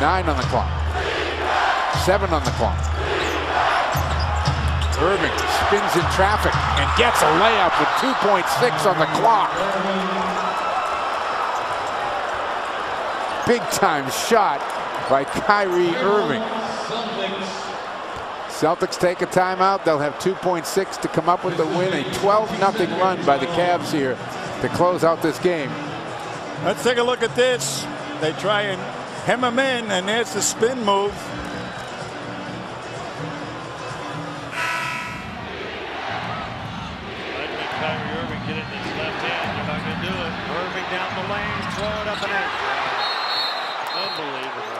9 on the clock. 7 on the clock. Irving spins in traffic and gets a layup with 2.6 on the clock. Big time shot by Kyrie Irving. Celtics take a timeout. They'll have 2.6 to come up with the win. A 12-0 run by the Cavs here to close out this game. Let's take a look at this. They try and hem him in, and there's the spin move. Kyrie Irving get it in his left hand. They're not going to do it. Irving down the lane, throw it up and in. Unbelievable.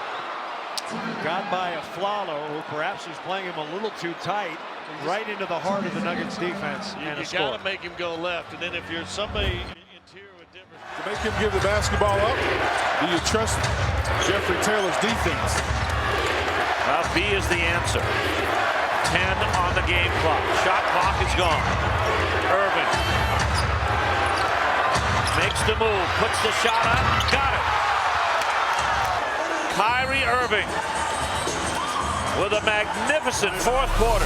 Got by a Flalo, who perhaps was playing him a little too tight, right into the heart of the Nuggets defense. And you got to make him go left. And then if you're somebody interior with different. To make him give the basketball up, do you trust Jeffrey Taylor's defense? Well, B is the answer. 10 on the game clock. Shot clock is gone. Irving makes the move, puts the shot up, got it. Kyrie Irving with a magnificent fourth quarter.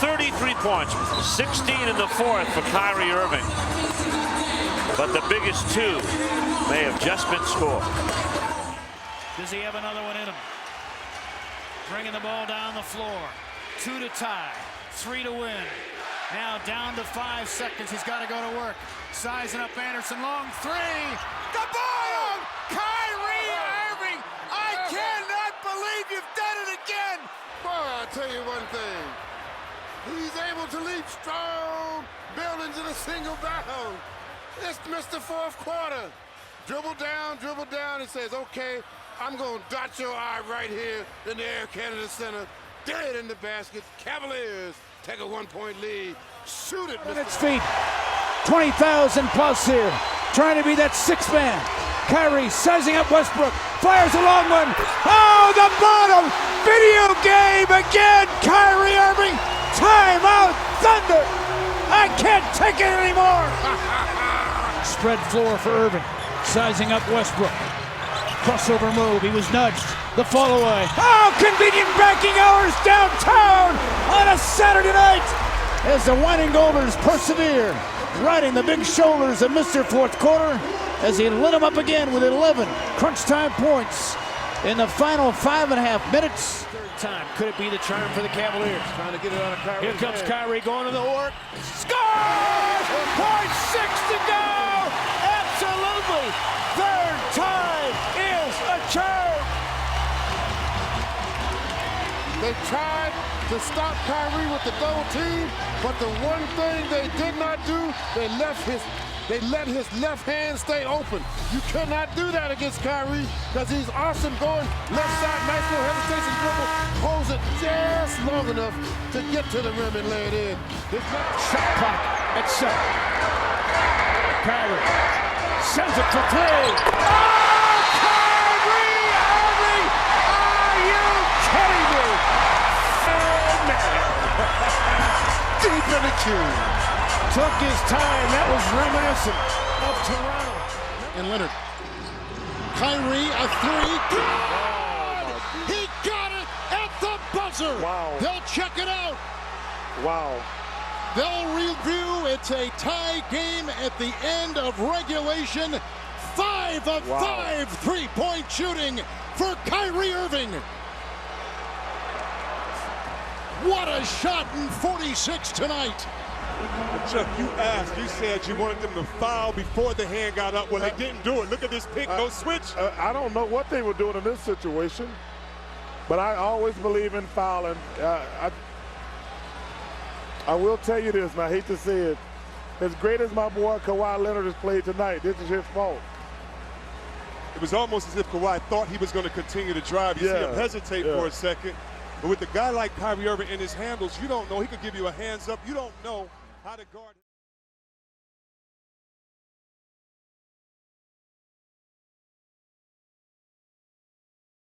33 points, 16 in the fourth for Kyrie Irving. But the biggest two may have just been scored. Does he have another one in him? Bringing the ball down the floor. 2 to tie, 3 to win. Now down to 5 seconds. He's got to go to work. Sizing up Anderson. Long 3. The bottom! Kyrie Irving! I cannot believe you've done it again! Boy, I'll tell you one thing. He's able to leap strong buildings in a single bound. It's Mr. Fourth Quarter. Dribble down, and says, okay, I'm going to dot your eye right here in the Air Canada Center. Dead in the basket. Cavaliers take a 1-point lead. Shoot it, Mr. Its feet. 20,000 plus here. Trying to be that sixth man. Kyrie sizing up Westbrook. Fires a long one. Oh, the bottom. Video game again. Kyrie Irving. Timeout. Thunder. I can't take it anymore. Spread floor for Irving. Sizing up Westbrook. Crossover move. He was nudged. The fall away. Oh, convenient banking hours downtown on a Saturday night as the Whining Golders persevere, riding the big shoulders of Mr. Fourth Quarter as he lit them up again with 11 crunch time points in the final 5.5 minutes. Third time. Could it be the charm for the Cavaliers? Trying to get it on a Kyrie. Here comes Kyrie going to the work. Scores! 0.6 to go! Absolutely! Third time is a charm! They tried to stop Kyrie with the double team, but the one thing they did not do, they let his left hand stay open. You cannot do that against Kyrie because he's awesome going left side, nice little hesitation dribble, holds it just long enough to get to the rim and lay it in. Shot clock at 7. Kyrie sends it for 3. Oh, Kyrie Irving! Are you kidding me? Deep in the queue. Took his time. That was reminiscent of Toronto. And Leonard. Kyrie, a 3. Good! He got it at the buzzer. Wow. They'll check it out. Wow. They'll review. It's a tie game at the end of regulation. 5 of 5 3-point shooting for Kyrie Irving. What a shot in 46 tonight. Chuck, you said you wanted them to foul before the hand got up. Well, they didn't do it. Look at this pick, no switch. I don't know what they were doing in this situation, but I always believe in fouling. I will tell you this, and I hate to say it. As great as my boy Kawhi Leonard has played tonight, this is his fault. It was almost as if Kawhi thought he was going to continue to drive. You see him hesitate for a second. But with a guy like Kyrie Irving in his handles, you don't know. He could give you a hands up. You don't know how to guard.